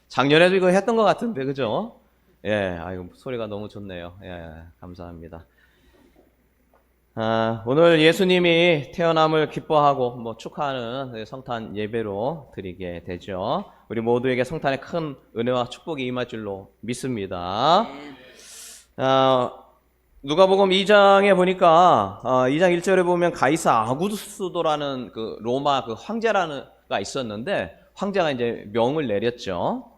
작년에도 이거 했던 것 같은데, 그죠? 예, 아이고, 소리가 너무 좋네요. 예, 감사합니다. 오늘 예수님이 태어남을 기뻐하고 축하하는 성탄 예배로 드리게 되죠. 우리 모두에게 성탄의 큰 은혜와 축복이 임할 줄로 믿습니다. 누가복음 2장에 보니까 2장 1절에 보면 가이사 아구스도라는 그 로마 그 황제가 있었는데 황제가 이제 명을 내렸죠.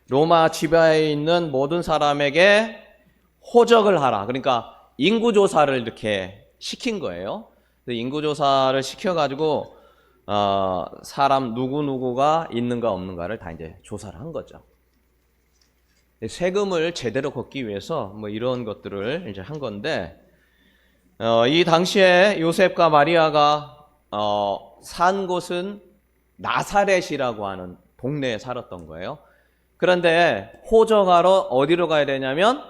로마 지배에 있는 모든 사람에게 호적을 하라. 그러니까 인구조사를 이렇게 시킨 거예요. 인구조사를 시켜가지고 사람 누구누구가 있는가 없는가를 다 이제 조사를 한 거죠. 세금을 제대로 걷기 위해서 이런 것들을 이제 한 건데, 이 당시에 요셉과 마리아가 산 곳은 나사렛이라고 하는 동네에 살았던 거예요. 그런데 호적하러 어디로 가야 되냐면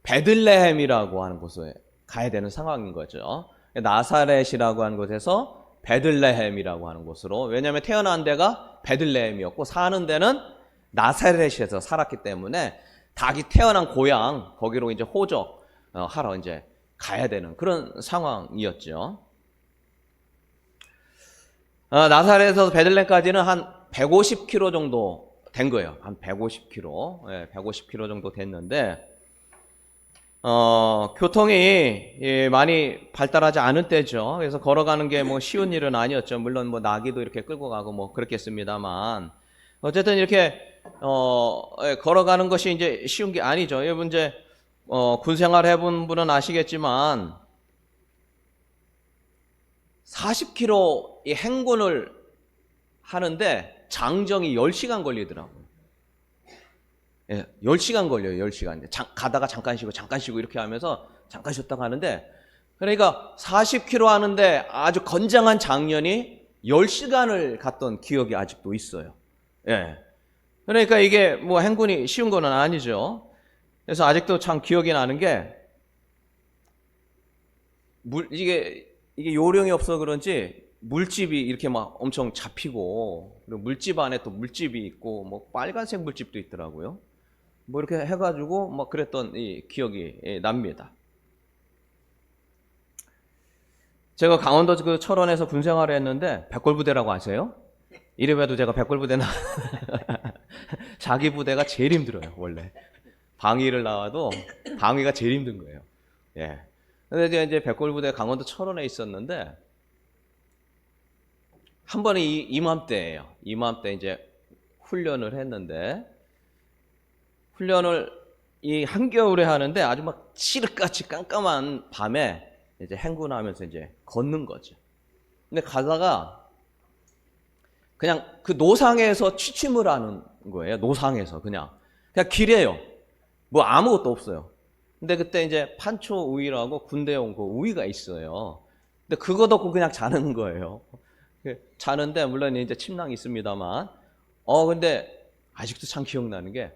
베들레헴이라고 하는 곳에 가야 되는 상황인 거죠. 나사렛이라고 하는 곳에서 베들레헴이라고 하는 곳으로, 왜냐하면 태어난 데가 베들레헴이었고 사는 데는 나사렛에서 살았기 때문에 닭이 태어난 고향 거기로 이제 호적 하러 이제 가야 되는 그런 상황이었죠. 나사렛에서 베들레헴까지는 한 150km 정도 된 거예요. 한 150km, 150km 정도 됐는데 교통이 많이 발달하지 않은 때죠. 그래서 걸어가는 게 쉬운 일은 아니었죠. 물론 나귀도 이렇게 끌고 가고 그렇겠습니다만, 어쨌든 이렇게 걸어가는 것이 이제 쉬운 게 아니죠. 여러분 이제 군 생활 해본 분은 아시겠지만 40km 이 행군을 하는데 장정이 10시간 걸리더라고요. 10시간 걸려요. 10시간. 가다가 잠깐 쉬고 이렇게 하면서 잠깐 쉬었다가 하는데, 그러니까 40km 하는데 아주 건장한 장년이 10시간을 갔던 기억이 아직도 있어요. 예. 그러니까 이게 행군이 쉬운 건 아니죠. 그래서 아직도 참 기억이 나는 게, 이게 요령이 없어 그런지 물집이 이렇게 엄청 잡히고, 그리고 물집 안에 또 물집이 있고 빨간색 물집도 있더라고요. 이렇게 해가지고 그랬던 이 기억이 납니다. 제가 강원도 그 철원에서 군 생활을 했는데 백골부대라고 아세요? 이래봬도 제가 백골부대나 자기 부대가 제일 힘들어요. 원래 방위를 나와도 방위가 제일 힘든 거예요. 예. 근데 이제 백골부대 강원도 철원에 있었는데 한 번은 이맘때예요. 이맘때 이제 훈련을 했는데, 훈련을 이 한겨울에 하는데 아주 칠흑같이 깜깜한 밤에 이제 행군하면서 이제 걷는 거죠. 근데 가다가 그냥 그 노상에서 취침을 하는 거예요. 노상에서 그냥 길에요. 아무것도 없어요. 근데 그때 이제 판초 우위라고 군대용 그 우위가 있어요. 근데 그것 없고 그냥 자는 거예요. 자는데 물론 이제 침낭이 있습니다만, 근데 아직도 참 기억나는 게,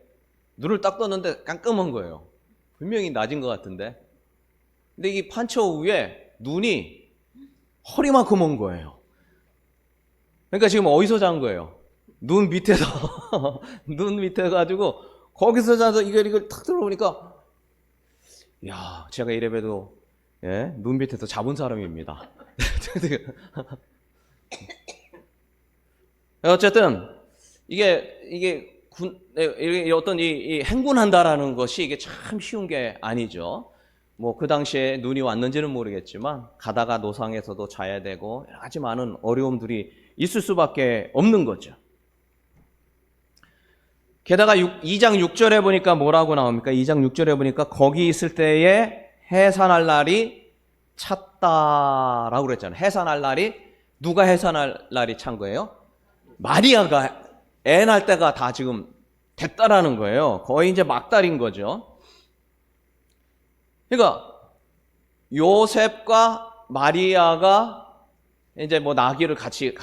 눈을 딱 떴는데 깜깜한 거예요. 분명히 낮인 것 같은데. 근데 이 판초 위에 눈이 허리만큼 온 거예요. 그러니까 지금 어디서 잔 거예요? 눈 밑에서. 눈 밑에 가지고 거기서 자서 이걸 탁 들어보니까, 야, 제가 이래봬도 눈 밑에서 잡은 사람입니다. 어쨌든 이게 어떤 이 행군한다라는 것이 이게 참 쉬운 게 아니죠. 그 당시에 눈이 왔는지는 모르겠지만 가다가 노상에서도 자야 되고 여러 가지 많은 어려움들이 있을 수밖에 없는 거죠. 게다가 2장 6절에 보니까 뭐라고 나옵니까? 2장 6절에 보니까 거기 있을 때에 해산할 날이 찼다라고 그랬잖아요. 해산할 날이, 누가 해산할 날이 찬 거예요? 마리아가 애 낳을 때가 다 지금 됐다라는 거예요. 거의 이제 막달인 거죠. 그러니까 요셉과 마리아가 이제 나귀를 같이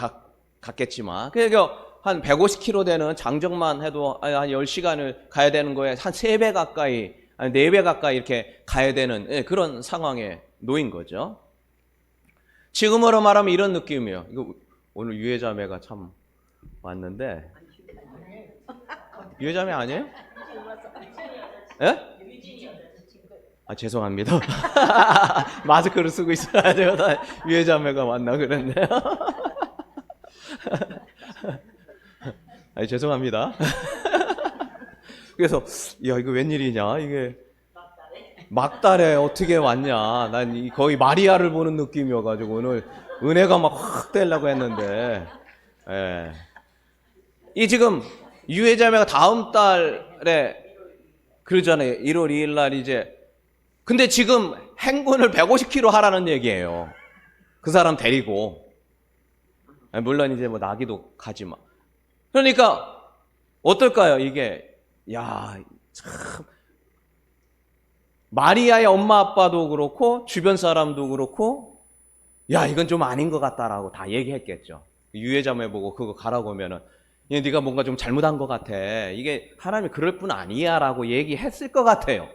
갔겠지만, 그러니까 한 150km 되는 장정만 해도 한 10시간을 가야 되는 거에 한 3배 가까이, 아니 4배 가까이 이렇게 가야 되는 그런 상황에 놓인 거죠. 지금으로 말하면 이런 느낌이에요. 이거 오늘 유해자매가 참 왔는데, 유해자매 아니에요? 예? 아, 죄송합니다. 마스크를 쓰고 있어야 돼요. 다 유해자매가 맞나 그랬네요. 아, 죄송합니다. 그래서 야, 이거 웬일이냐? 이게 막달에 어떻게 왔냐? 난 거의 마리아를 보는 느낌이어가지고 오늘 은혜가 막 확 되려고 했는데, 예. 이 지금 유해자매가 다음 달에 그러잖아요. 1월 2일 날 이제. 근데 지금 행군을 150km 하라는 얘기예요. 그 사람 데리고. 물론 이제 뭐 나기도 가지만. 그러니까 어떨까요? 이게 야, 참 마리아의 엄마 아빠도 그렇고 주변 사람도 그렇고 야, 이건 좀 아닌 것 같다라고 다 얘기했겠죠. 유해자매 보고 그거 가라고 하면은 네가 뭔가 좀 잘못한 것 같아. 이게 하나님이 그럴 뿐 아니야라고 얘기했을 것 같아요.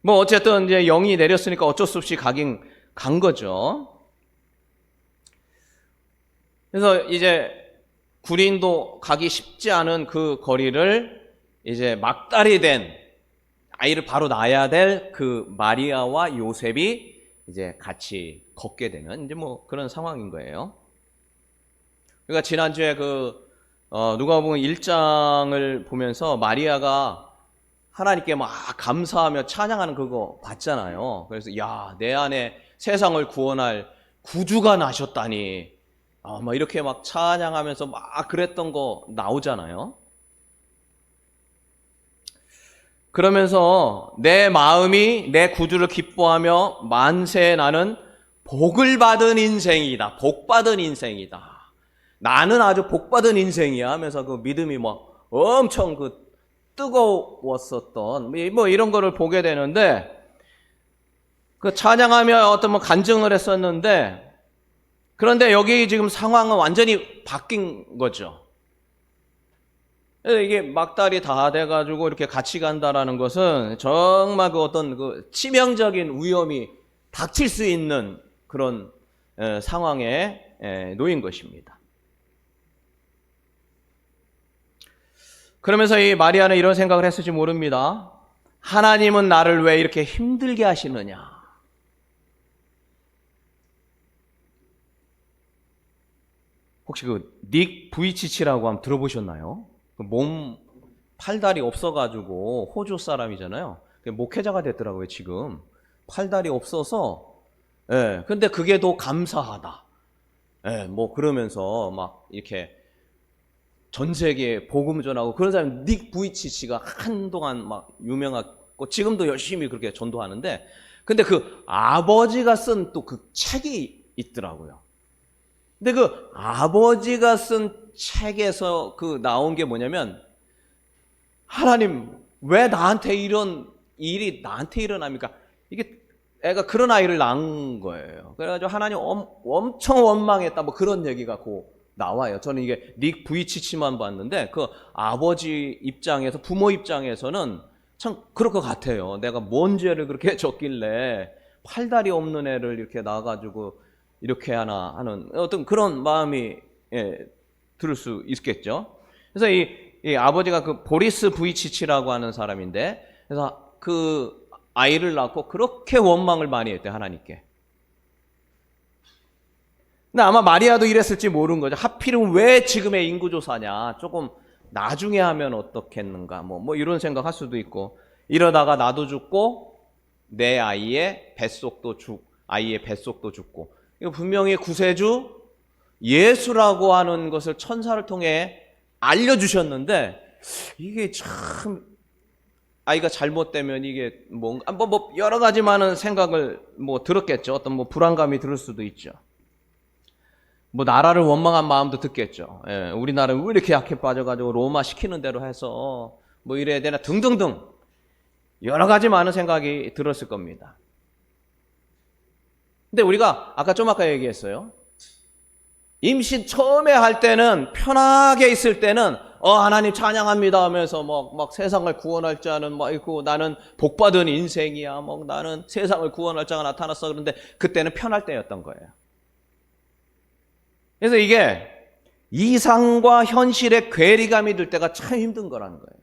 뭐 어쨌든 이제 영이 내렸으니까 어쩔 수 없이 가긴 간 거죠. 그래서 이제 구린도 가기 쉽지 않은 그 거리를 이제 막달이 된 아이를 바로 낳아야 될 그 마리아와 요셉이 이제 같이 걷게 되는 이제 뭐 그런 상황인 거예요. 그러니까 지난주에 누가복음 1장을 보면서 마리아가 하나님께 막 감사하며 찬양하는 그거 봤잖아요. 그래서 야, 내 안에 세상을 구원할 구주가 나셨다니. 막 이렇게 막 찬양하면서 막 그랬던 거 나오잖아요. 그러면서 내 마음이 내 구주를 기뻐하며 만세 나는 복을 받은 인생이다. 복 받은 인생이다. 나는 아주 복 받은 인생이야 하면서 그 믿음이 막 엄청 뜨거웠었던 뭐 이런 거를 보게 되는데 그 찬양하며 어떤 뭐 간증을 했었는데 그런데 여기 지금 상황은 완전히 바뀐 거죠. 이게 막달이 다 돼가지고 이렇게 같이 간다라는 것은 정말 그 어떤 그 치명적인 위험이 닥칠 수 있는 그런 상황에 놓인 것입니다. 그러면서 이 마리아는 이런 생각을 했을지 모릅니다. 하나님은 나를 왜 이렇게 힘들게 하시느냐? 혹시 닉 부이치치라고 한번 들어보셨나요? 몸 팔다리 없어가지고 호주 사람이잖아요. 목회자가 됐더라고요. 지금 팔다리 없어서. 예. 근데 그게 더 감사하다. 예. 뭐 그러면서 막 이렇게 전 세계에 복음 전하고 그런 사람 닉 부이치치가 한동안 막 유명하고 지금도 열심히 그렇게 전도하는데 근데 그 아버지가 쓴 또 그 책이 있더라고요. 근데 그 아버지가 쓴 책에서 나온 게 뭐냐면 하나님 왜 나한테 이런 일이 나한테 일어납니까? 이게 애가 그런 아이를 낳은 거예요. 그래가지고 하나님 엄청 원망했다 뭐 그런 얘기가 나와요. 저는 이게 닉 부이치치만 봤는데 그 아버지 입장에서 부모 입장에서는 참 그럴 것 같아요. 내가 뭔 죄를 그렇게 졌길래 팔다리 없는 애를 이렇게 낳아가지고 이렇게 하나 하는 어떤 그런 마음이 들을 수 있겠죠. 그래서 이 아버지가 그 보리스 부이치치라고 하는 사람인데 그래서 그 아이를 낳고 그렇게 원망을 많이 했대요. 하나님께. 근데 아마 마리아도 이랬을지 모르는 거죠. 하필은 왜 지금의 인구조사냐. 조금 나중에 하면 어떻겠는가. 뭐 이런 생각할 수도 있고 이러다가 나도 죽고 내 아이의 뱃속도 죽고 이거 분명히 구세주 예수라고 하는 것을 천사를 통해 알려주셨는데 이게 참 아이가 잘못되면 이게 뭔가 뭐 여러 가지 많은 생각을 뭐 들었겠죠. 어떤 뭐 불안감이 들을 수도 있죠. 뭐 나라를 원망한 마음도 듣겠죠. 예, 우리나라는 왜 이렇게 약해 빠져가지고 로마 시키는 대로 해서 뭐 이래야 되나 등등등 여러 가지 많은 생각이 들었을 겁니다. 근데 우리가 아까 얘기했어요. 임신 처음에 할 때는 편하게 있을 때는 하나님 찬양합니다 하면서 막 세상을 구원할 자는 막 있고 나는 복받은 인생이야. 뭐 나는 세상을 구원할 자가 나타났어. 그런데 그때는 편할 때였던 거예요. 그래서 이게 이상과 현실의 괴리감이 들 때가 참 힘든 거라는 거예요.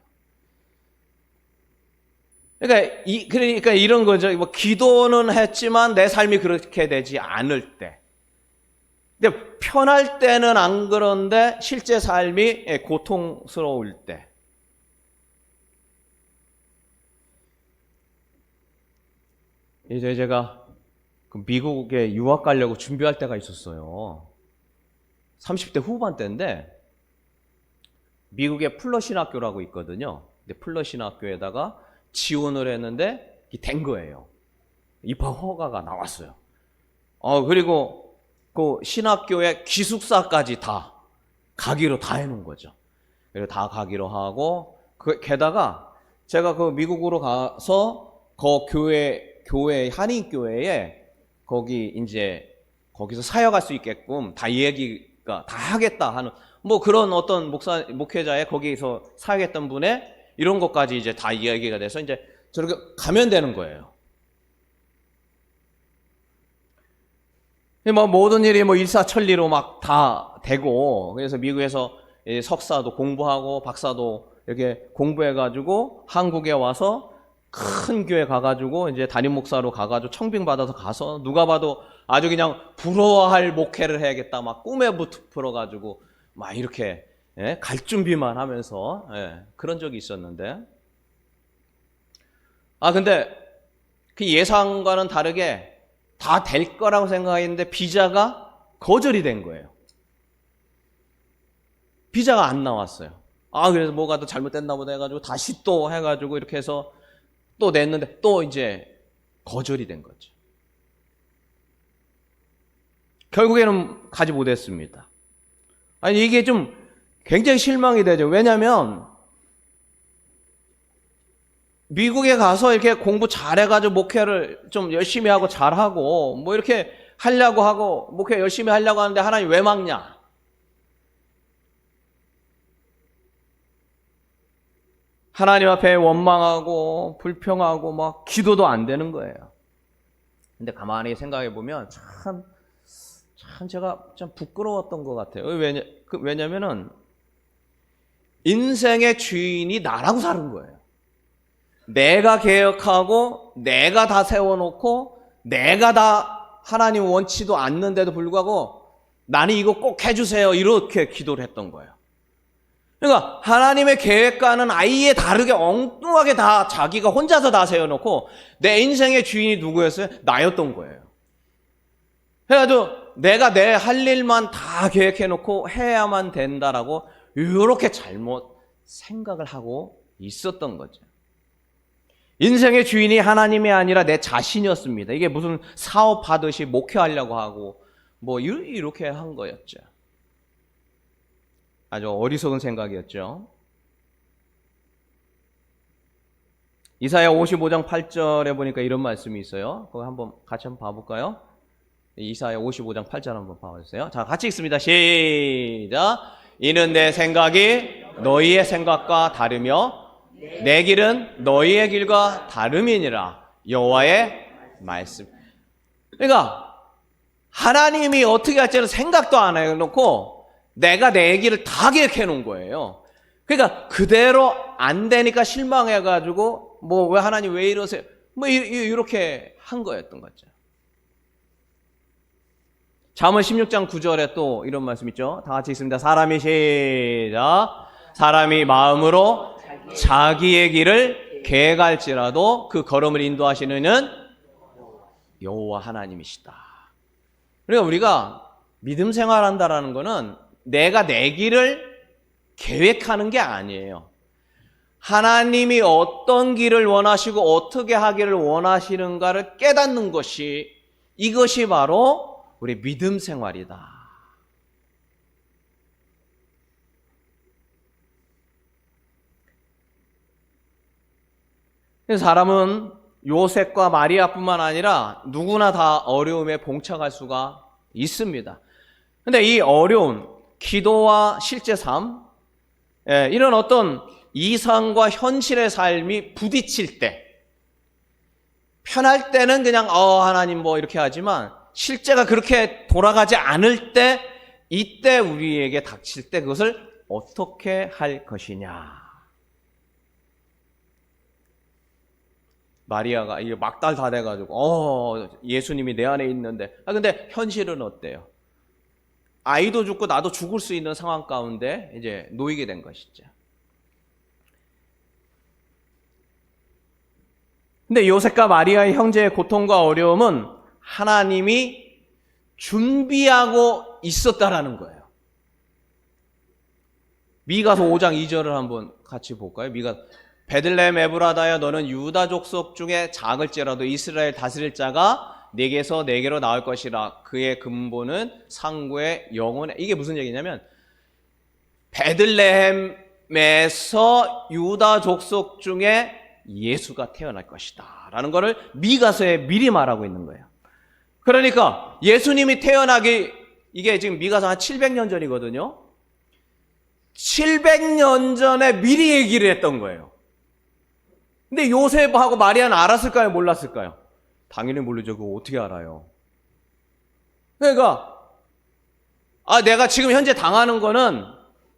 그러니까 이런 거죠. 뭐 기도는 했지만 내 삶이 그렇게 되지 않을 때. 근데 편할 때는 안 그런데 실제 삶이 고통스러울 때. 이제 제가 미국에 유학 가려고 준비할 때가 있었어요. 30대 후반대인데 미국에 플러신 학교라고 있거든요. 근데 플러신 학교에다가 지원을 했는데 된 거예요. 입학 허가가 나왔어요. 그리고 그 신학교의 기숙사까지 다 가기로 다 해놓은 거죠. 그리고 다 가기로 하고 게다가 제가 그 미국으로 가서 그 교회 한인교회에 거기 이제 거기서 사역할 수 있게끔 다 얘기가 다 하겠다 하는 뭐 그런 어떤 목회자의 거기서 사역했던 분의 이런 것까지 이제 다 이야기가 돼서 이제 저렇게 가면 되는 거예요. 뭐 모든 일이 뭐 일사천리로 막 다 되고 그래서 미국에서 석사도 공부하고 박사도 이렇게 공부해가지고 한국에 와서 큰 교회 가가지고 이제 담임 목사로 가가지고 청빙 받아서 가서 누가 봐도 아주 그냥 부러워할 목회를 해야겠다 막 꿈에 부풀어가지고 막 이렇게 갈 준비만 하면서 그런 적이 있었는데 근데 그 예상과는 다르게 다 될 거라고 생각했는데 비자가 거절이 된 거예요. 비자가 안 나왔어요. 그래서 뭐가 더 잘못됐나 보다 해가지고 다시 또 해가지고 이렇게 해서 또 냈는데 또 이제 거절이 된 거죠. 결국에는 가지 못했습니다. 이게 좀 굉장히 실망이 되죠. 왜냐하면 미국에 가서 이렇게 공부 잘해가지고 목회를 좀 열심히 하고 잘하고 뭐 이렇게 하려고 하고 목회 열심히 하려고 하는데 하나님 왜 막냐? 하나님 앞에 원망하고 불평하고 막 기도도 안 되는 거예요. 근데 가만히 생각해 보면 참 제가 참 부끄러웠던 것 같아요. 왜냐면은 인생의 주인이 나라고 사는 거예요. 내가 계획하고 내가 다 세워놓고 내가 다 하나님 원치도 않는데도 불구하고 나는 이거 꼭 해주세요 이렇게 기도를 했던 거예요. 그러니까 하나님의 계획과는 아예 다르게 엉뚱하게 다 자기가 혼자서 다 세워놓고 내 인생의 주인이 누구였어요? 나였던 거예요. 그래가지고 내가 내 할 일만 다 계획해놓고 해야만 된다라고 이렇게 잘못 생각을 하고 있었던 거죠. 인생의 주인이 하나님이 아니라 내 자신이었습니다. 이게 무슨 사업하듯이 목회하려고 하고 뭐 이렇게 한 거였죠. 아주 어리석은 생각이었죠. 이사야 55장 8절에 보니까 이런 말씀이 있어요. 그거 같이 한번 봐볼까요? 이사야 55장 8절 한번 봐주세요. 자, 같이 읽습니다. 시작. 이는 내 생각이 너희의 생각과 다르며 내 길은 너희의 길과 다름이니라. 여호와의 말씀. 그러니까 하나님이 어떻게 할지는 생각도 안 해놓고 내가 내 길을 다 계획해 놓은 거예요. 그러니까 그대로 안 되니까 실망해가지고 뭐 왜 하나님 왜 이러세요? 뭐 이렇게 한 거였던 거죠. 잠언 16장 9절에 또 이런 말씀 있죠. 다 같이 읽습니다. 사람이 시작. 사람이 마음으로 자기의 길을 계획할지라도 그 걸음을 인도하시는 이는 여호와 하나님이시다. 그러니까 우리가 믿음 생활한다라는 거는 내가 내 길을 계획하는 게 아니에요. 하나님이 어떤 길을 원하시고 어떻게 하기를 원하시는가를 깨닫는 것이 이것이 바로 우리 믿음 생활이다. 사람은 요셉과 마리아뿐만 아니라 누구나 다 어려움에 봉착할 수가 있습니다. 근데 이 어려운 기도와 실제 삶, 이런 어떤 이상과 현실의 삶이 부딪힐 때, 편할 때는 그냥 하나님 뭐 이렇게 하지만 실제가 그렇게 돌아가지 않을 때 이때 우리에게 닥칠 때 그것을 어떻게 할 것이냐. 마리아가 이게 막달 다 돼가지고 예수님이 내 안에 있는데 근데 현실은 어때요? 아이도 죽고 나도 죽을 수 있는 상황 가운데 이제 놓이게 된 것이죠. 근데 요셉과 마리아의 형제의 고통과 어려움은 하나님이 준비하고 있었다라는 거예요. 미가서 5장 2절을 한번 같이 볼까요? 베들레헴 에브라다야 너는 유다 족속 중에 작을지라도 이스라엘 다스릴 자가 내게서 내게로 나올 것이라. 그의 근본은 상고의 영혼에. 이게 무슨 얘기냐면 베들레헴에서 유다 족속 중에 예수가 태어날 것이다 라는 것을 미가서에 미리 말하고 있는 거예요. 그러니까 예수님이 태어나기, 이게 지금 미가서 한 700년 전이거든요. 700년 전에 미리 얘기를 했던 거예요. 근데 요셉하고 마리아는 알았을까요? 몰랐을까요? 당연히 모르죠. 그거 어떻게 알아요? 그러니까 내가 지금 현재 당하는 거는,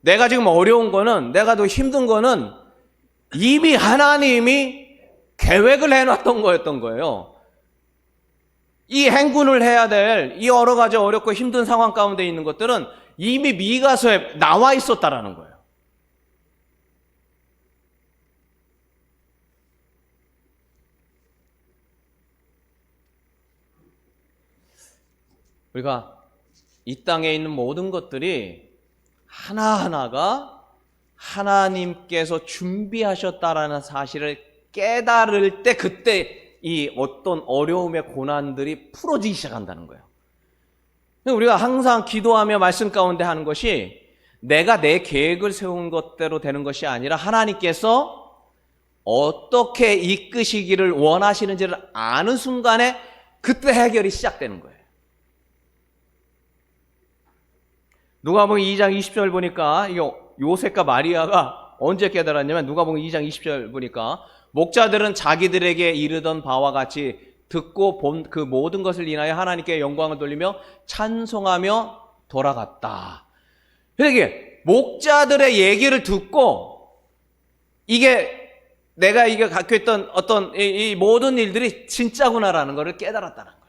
내가 지금 어려운 거는, 내가 더 힘든 거는 이미 하나님이 계획을 해놨던 거였던 거예요. 이 행군을 해야 될 이 여러 가지 어렵고 힘든 상황 가운데 있는 것들은 이미 미가서에 나와 있었다라는 거예요. 우리가 이 땅에 있는 모든 것들이 하나하나가 하나님께서 준비하셨다라는 사실을 깨달을 때, 그때 이 어떤 어려움의 고난들이 풀어지기 시작한다는 거예요. 우리가 항상 기도하며 말씀 가운데 하는 것이 내가 내 계획을 세운 것대로 되는 것이 아니라 하나님께서 어떻게 이끄시기를 원하시는지를 아는 순간에 그때 해결이 시작되는 거예요. 누가복음 2장 20절 보니까 요셉과 마리아가 언제 깨달았냐면 누가복음 2장 20절 보니까 목자들은 자기들에게 이르던 바와 같이 듣고 본 그 모든 것을 인하여 하나님께 영광을 돌리며 찬송하며 돌아갔다. 이게 목자들의 얘기를 듣고 이게 내가 갖고 있던 어떤 이 모든 일들이 진짜구나라는 것을 깨달았다는 거예요.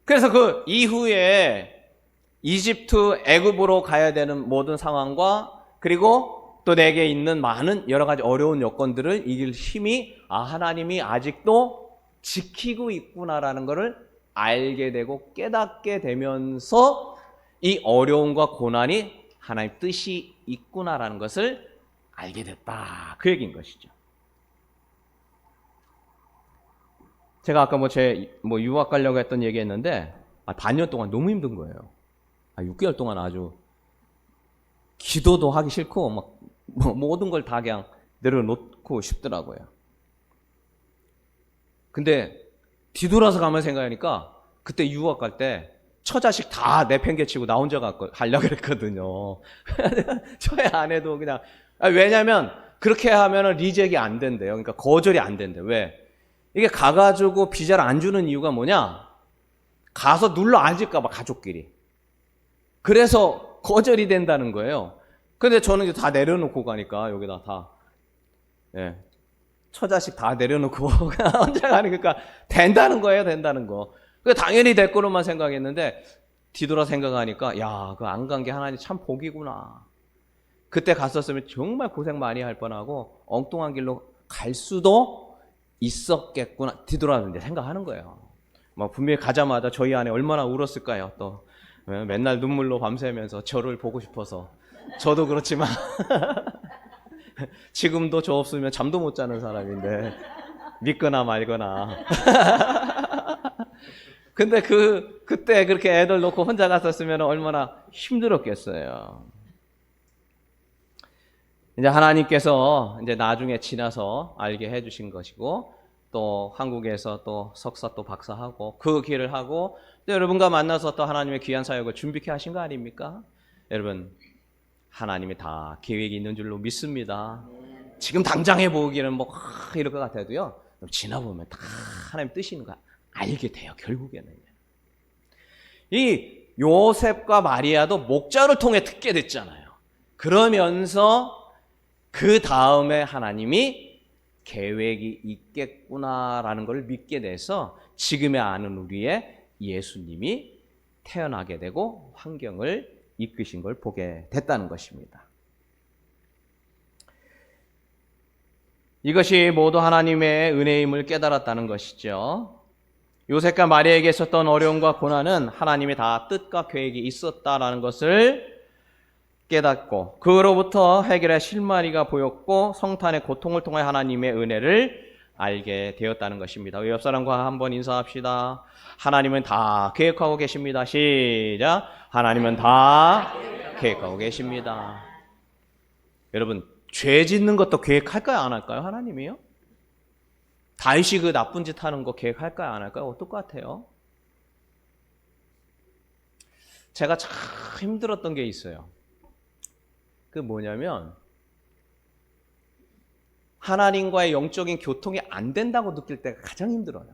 그래서 그 이후에 이집트, 애굽으로 가야 되는 모든 상황과 그리고 또 내게 있는 많은 여러 가지 어려운 여건들을 이길 힘이 하나님이 아직도 지키고 있구나라는 것을 알게 되고 깨닫게 되면서 이 어려움과 고난이 하나님 뜻이 있구나라는 것을 알게 됐다. 그 얘기인 것이죠. 제가 아까 유학 가려고 했던 얘기 했는데, 반년 동안 너무 힘든 거예요. 6개월 동안 아주 기도도 하기 싫고, 모든 걸 다 그냥 내려놓고 싶더라고요. 근데 뒤돌아서 가면 생각하니까, 그때 유학 갈 때, 처자식 다 내팽개치고 나 혼자 가려고 그랬거든요. 저희 아내도 그냥, 왜냐면, 그렇게 하면 리젝이 안 된대요. 그러니까 거절이 안 된대요. 왜? 이게 가가지고 비자를 안 주는 이유가 뭐냐? 가서 눌러 앉을까봐 가족끼리. 그래서 거절이 된다는 거예요. 근데 저는 이제 다 내려놓고 가니까 여기다 다 처자식 다 내려놓고 혼자 가니까 된다는 거예요. 된다는 거. 당연히 될 거로만 생각했는데 뒤돌아 생각하니까 그 안 간 게 하나님 참 복이구나. 그때 갔었으면 정말 고생 많이 할 뻔하고 엉뚱한 길로 갈 수도 있었겠구나. 뒤돌아서 생각하는 거예요. 분명히 가자마자 저희 아내 얼마나 울었을까요? 또 맨날 눈물로 밤새면서 저를 보고 싶어서. 저도 그렇지만 지금도 저 없으면 잠도 못 자는 사람인데 믿거나 말거나. 근데 그때 그렇게 애들 놓고 혼자 갔었으면 얼마나 힘들었겠어요. 이제 하나님께서 이제 나중에 지나서 알게 해주신 것이고, 또 한국에서 또 석사 또 박사하고 그 길을 하고 또 여러분과 만나서 또 하나님의 귀한 사역을 준비케 하신 거 아닙니까? 여러분, 하나님이 다 계획이 있는 줄로 믿습니다. 지금 당장 해보기는 이럴 것 같아도요, 지나보면 다 하나님 뜻이 있는 거 알게 돼요. 결국에는 이 요셉과 마리아도 목자를 통해 듣게 됐잖아요. 그러면서 그 다음에 하나님이 계획이 있겠구나라는 걸 믿게 돼서 지금의 아는 우리의 예수님이 태어나게 되고 환경을 이끄신 걸 보게 됐다는 것입니다. 이것이 모두 하나님의 은혜임을 깨달았다는 것이죠. 요셉과 마리아에게 있었던 어려움과 고난은 하나님의 다 뜻과 계획이 있었다라는 것을 깨닫고 그로부터 해결할 실마리가 보였고 성탄의 고통을 통해 하나님의 은혜를 알게 되었다는 것입니다. 우리 옆 사람과 한번 인사합시다. 하나님은 다 계획하고 계십니다. 시작. 하나님은 다 계획하고 계십니다. 여러분, 죄 짓는 것도 계획할까요? 안 할까요? 하나님이요? 다윗이 그 나쁜 짓 하는 거 계획할까요? 안 할까요? 어떨 것 같아요? 제가 참 힘들었던 게 있어요. 그 뭐냐면 하나님과의 영적인 교통이 안 된다고 느낄 때가 가장 힘들어요.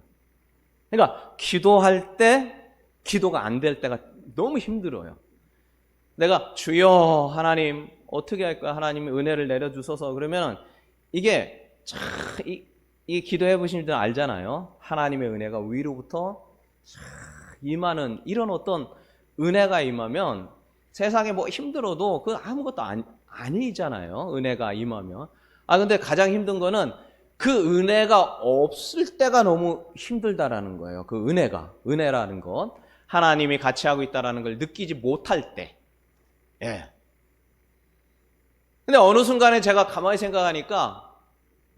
그러니까 기도할 때 기도가 안 될 때가 너무 힘들어요. 내가 주여 하나님 어떻게 할까요? 하나님이 은혜를 내려주셔서 그러면 이게 참 이 기도해 보신 분들 알잖아요. 하나님의 은혜가 위로부터 임하는 이런 어떤 은혜가 임하면 세상에 뭐 힘들어도 그 아무것도 아니잖아요. 은혜가 임하면. 근데 가장 힘든 거는 그 은혜가 없을 때가 너무 힘들다라는 거예요. 그 은혜라는 것. 하나님이 같이 하고 있다라는 걸 느끼지 못할 때. 예. 근데 어느 순간에 제가 가만히 생각하니까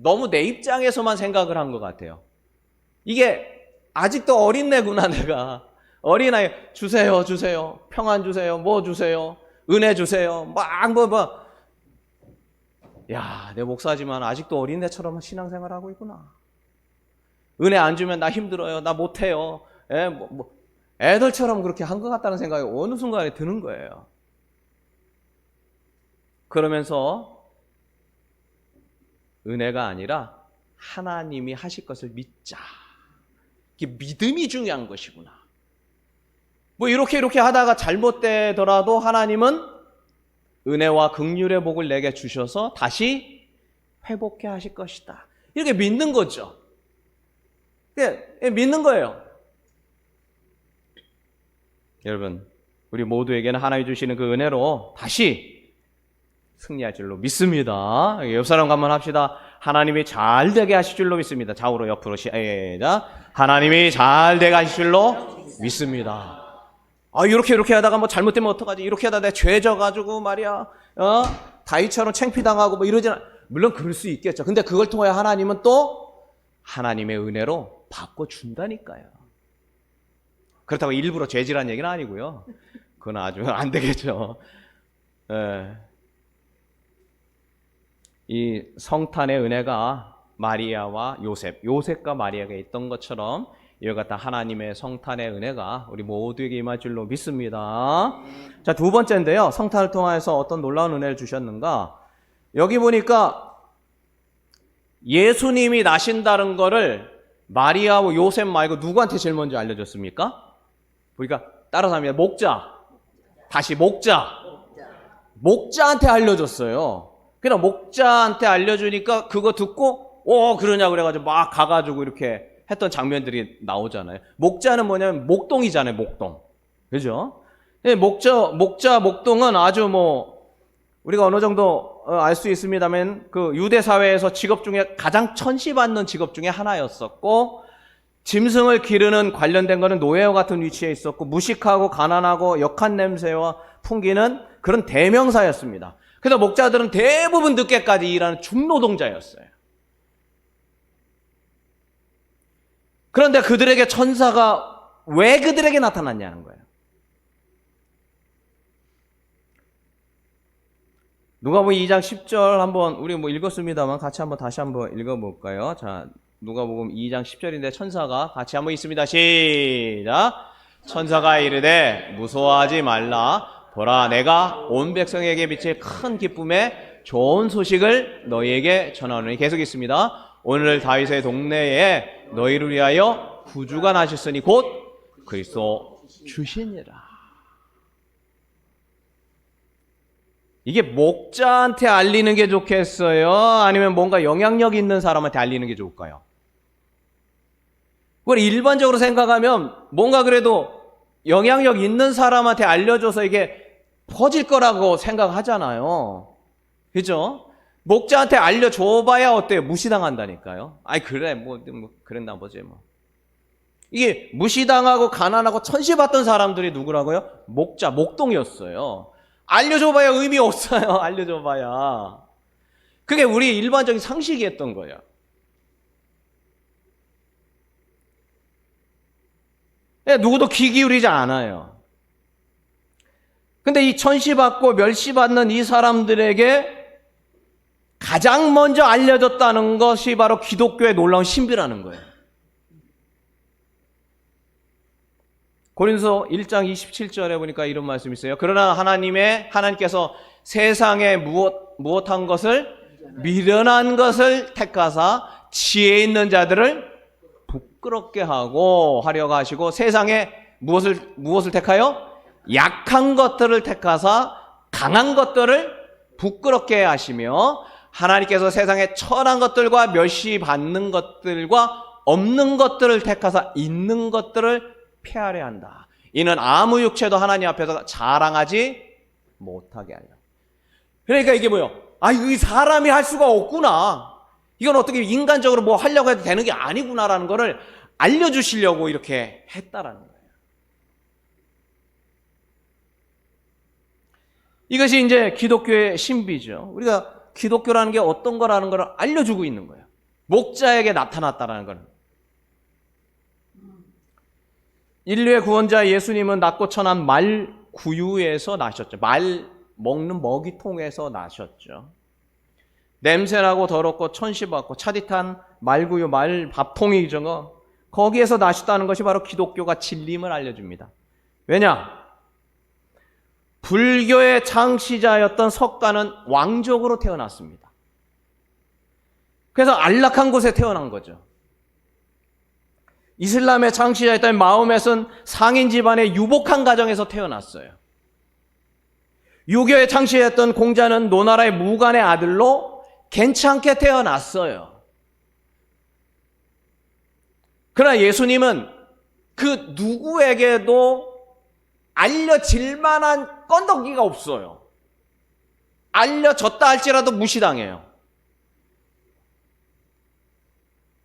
너무 내 입장에서만 생각을 한 것 같아요. 이게 아직도 어린애구나, 내가. 어린아이, 주세요. 평안 주세요. 뭐 주세요. 은혜 주세요. 야, 내 목사지만 아직도 어린애처럼 신앙생활 하고 있구나. 은혜 안 주면 나 힘들어요. 나 못해요. 애들처럼 그렇게 한 것 같다는 생각이 어느 순간에 드는 거예요. 그러면서 은혜가 아니라 하나님이 하실 것을 믿자. 이게 믿음이 중요한 것이구나. 이렇게 하다가 잘못되더라도 하나님은 은혜와 긍휼의 복을 내게 주셔서 다시 회복해 하실 것이다. 이렇게 믿는 거죠. 믿는 거예요. 여러분, 우리 모두에게는 하나님이 주시는 그 은혜로 다시 승리할 줄로 믿습니다. 옆 사람과 한번 합시다. 하나님이 잘 되게 하실 줄로 믿습니다. 좌우로 옆으로 시작. 하나님이 잘 되게 하실 줄로 믿습니다. 이렇게 하다가 뭐 잘못되면 어떡하지? 이렇게 하다가 내가 죄 져가지고 말이야. 다윗처럼 창피당하고 이러지는, 물론 그럴 수 있겠죠. 근데 그걸 통해 하나님은 또 하나님의 은혜로 바꿔준다니까요. 그렇다고 일부러 죄질한 얘기는 아니고요. 그건 아주 안 되겠죠. 예. 이 성탄의 은혜가 마리아와 요셉과 마리아가 있던 것처럼 이와 같은 하나님의 성탄의 은혜가 우리 모두에게 임할 줄로 믿습니다. 자, 두 번째인데요. 성탄을 통해서 어떤 놀라운 은혜를 주셨는가? 여기 보니까 예수님이 나신다는 거를 마리아와 요셉 말고 누구한테 제일 먼저 알려줬습니까? 보니까 따라서 합니다. 목자한테 알려줬어요. 그냥 목자한테 알려주니까 그거 듣고 그러냐 그래가지고 막 가가지고 이렇게 했던 장면들이 나오잖아요. 목자는 뭐냐면 목동이잖아요. 목동. 그죠? 목동은 아주 우리가 어느 정도 알 수 있습니다만 그 유대 사회에서 직업 중에 가장 천시받는 직업 중에 하나였었고, 짐승을 기르는 관련된 거는 노예와 같은 위치에 있었고, 무식하고 가난하고 역한 냄새와 풍기는 그런 대명사였습니다. 그래서 목자들은 대부분 늦게까지 일하는 중노동자였어요. 그런데 그들에게 천사가 왜 그들에게 나타났냐는 거예요. 누가복음 2장 10절 한번 우리 읽었습니다만 같이 다시 한번 읽어볼까요? 자, 누가복음 2장 10절인데 천사가 같이 한번 있습니다. 시작. 천사가 이르되 무서워하지 말라. 보라, 내가 온 백성에게 미칠 큰 기쁨의 좋은 소식을 너희에게 전하노니. 계속 있습니다. 오늘 다윗의 동네에 너희를 위하여 구주가 나셨으니 곧 그리스도 주시니라. 이게 목자한테 알리는 게 좋겠어요? 아니면 뭔가 영향력 있는 사람한테 알리는 게 좋을까요? 그걸 일반적으로 생각하면 뭔가 그래도 영향력 있는 사람한테 알려줘서 이게 퍼질 거라고 생각하잖아요. 그죠? 목자한테 알려줘봐야 어때요? 무시당한다니까요. 아이 그래 뭐 그랬나 보지 뭐. 이게 무시당하고 가난하고 천시받던 사람들이 누구라고요? 목자, 목동이었어요. 알려줘봐야 의미 없어요. 알려줘봐야. 그게 우리 일반적인 상식이었던 거예요. 누구도 귀 기울이지 않아요. 근데 이 천시받고 멸시받는 이 사람들에게 가장 먼저 알려졌다는 것이 바로 기독교의 놀라운 신비라는 거예요. 고린도서 1장 27절에 보니까 이런 말씀이 있어요. 그러나 하나님께서 세상에 무엇한 것을 미련한 것을 택하사 지혜 있는 자들을 부끄럽게 하려고 하시고 세상에 무엇을 택하여? 약한 것들을 택하사 강한 것들을 부끄럽게 하시며 하나님께서 세상에 천한 것들과 멸시받는 것들과 없는 것들을 택하사 있는 것들을 폐하려 한다. 이는 아무 육체도 하나님 앞에서 자랑하지 못하게 하려. 그러니까 이게 뭐예요? 이 사람이 할 수가 없구나. 이건 어떻게 인간적으로 뭐 하려고 해도 되는 게 아니구나라는 거를 알려주시려고 이렇게 했다라는 거예요. 이것이 이제 기독교의 신비죠. 우리가 기독교라는 게 어떤 거라는 걸 알려주고 있는 거예요. 목자에게 나타났다라는 걸. 인류의 구원자 예수님은 낮고 천한 말 구유에서 나셨죠. 말 먹는 먹이통에서 나셨죠. 냄새나고 더럽고 천시받고 차디탄 말구유 말 밥통이죠. 거기에서 나셨다는 것이 바로 기독교가 진리임을 알려줍니다. 왜냐? 불교의 창시자였던 석가는 왕족으로 태어났습니다. 그래서 안락한 곳에 태어난 거죠. 이슬람의 창시자였던 마호멧은 상인 집안의 유복한 가정에서 태어났어요. 유교의 창시자였던 공자는 노나라의 무관의 아들로 괜찮게 태어났어요. 그러나 예수님은 그 누구에게도 알려질 만한 건더기가 없어요. 알려졌다 할지라도 무시당해요.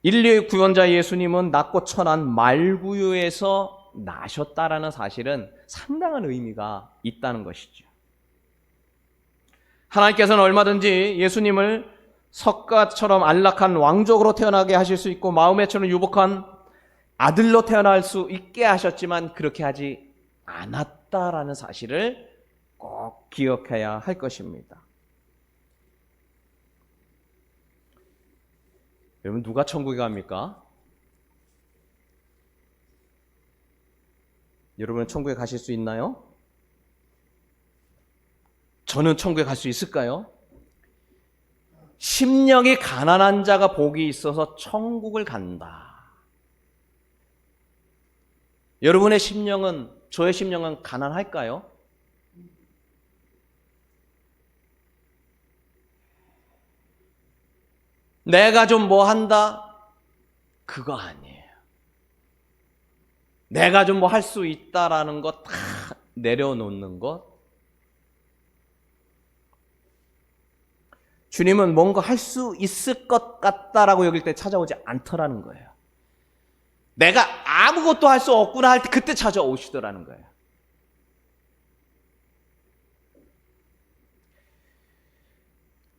인류의 구원자 예수님은 낮고 천한 말구유에서 나셨다라는 사실은 상당한 의미가 있다는 것이죠. 하나님께서는 얼마든지 예수님을 석가처럼 안락한 왕족으로 태어나게 하실 수 있고 마호멧처럼 유복한 아들로 태어날 수 있게 하셨지만 그렇게 하지 않았다라는 사실을 꼭 기억해야 할 것입니다. 여러분 누가 천국에 갑니까? 여러분은 천국에 가실 수 있나요? 저는 천국에 갈 수 있을까요? 심령이 가난한 자가 복이 있어서 천국을 간다. 여러분의 심령은, 저의 심령은 가난할까요? 내가 좀 뭐 한다? 그거 아니에요. 내가 좀 뭐 할 수 있다라는 거 다 내려놓는 것. 주님은 뭔가 할 수 있을 것 같다라고 여길 때 찾아오지 않더라는 거예요. 내가 아무것도 할 수 없구나 할 때 그때 찾아오시더라는 거예요.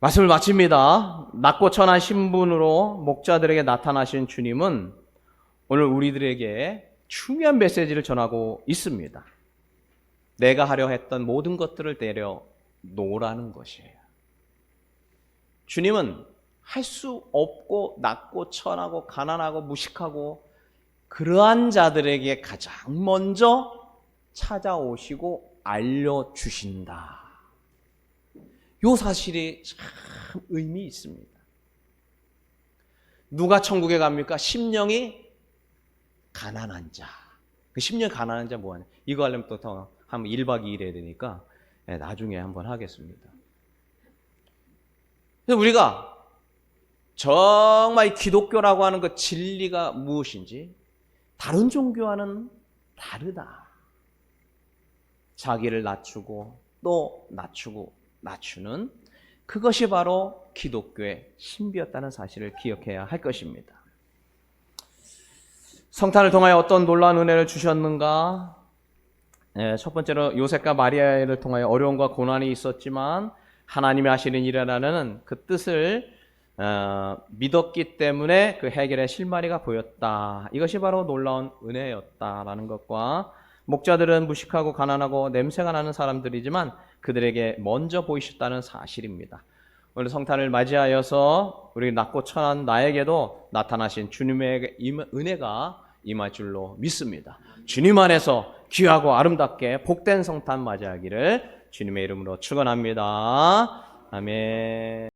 말씀을 마칩니다. 낮고 천한 신분으로 목자들에게 나타나신 주님은 오늘 우리들에게 중요한 메시지를 전하고 있습니다. 내가 하려 했던 모든 것들을 내려놓으라는 것이에요. 주님은 할 수 없고 낮고 천하고 가난하고 무식하고 그러한 자들에게 가장 먼저 찾아오시고 알려주신다. 이 사실이 참 의미 있습니다. 누가 천국에 갑니까? 심령이 가난한 자. 그 심령 가난한 자 뭐하냐? 이거 하려면 또 더 한번 1박 2일 해야 되니까 나중에 한번 하겠습니다. 그래서 우리가 정말 기독교라고 하는 그 진리가 무엇인지 다른 종교와는 다르다. 자기를 낮추고 또 낮추는 그것이 바로 기독교의 신비였다는 사실을 기억해야 할 것입니다. 성탄을 통하여 어떤 놀라운 은혜를 주셨는가? 첫 번째로 요셉과 마리아를 통하여 어려움과 고난이 있었지만 하나님이 하시는 일이라는 그 뜻을 믿었기 때문에 그 해결의 실마리가 보였다. 이것이 바로 놀라운 은혜였다라는 것과 목자들은 무식하고 가난하고 냄새가 나는 사람들이지만 그들에게 먼저 보이셨다는 사실입니다. 오늘 성탄을 맞이하여서 우리 낮고 천한 나에게도 나타나신 주님의 은혜가 임할 줄로 믿습니다. 주님 안에서 귀하고 아름답게 복된 성탄 맞이하기를 주님의 이름으로 축원합니다. 아멘.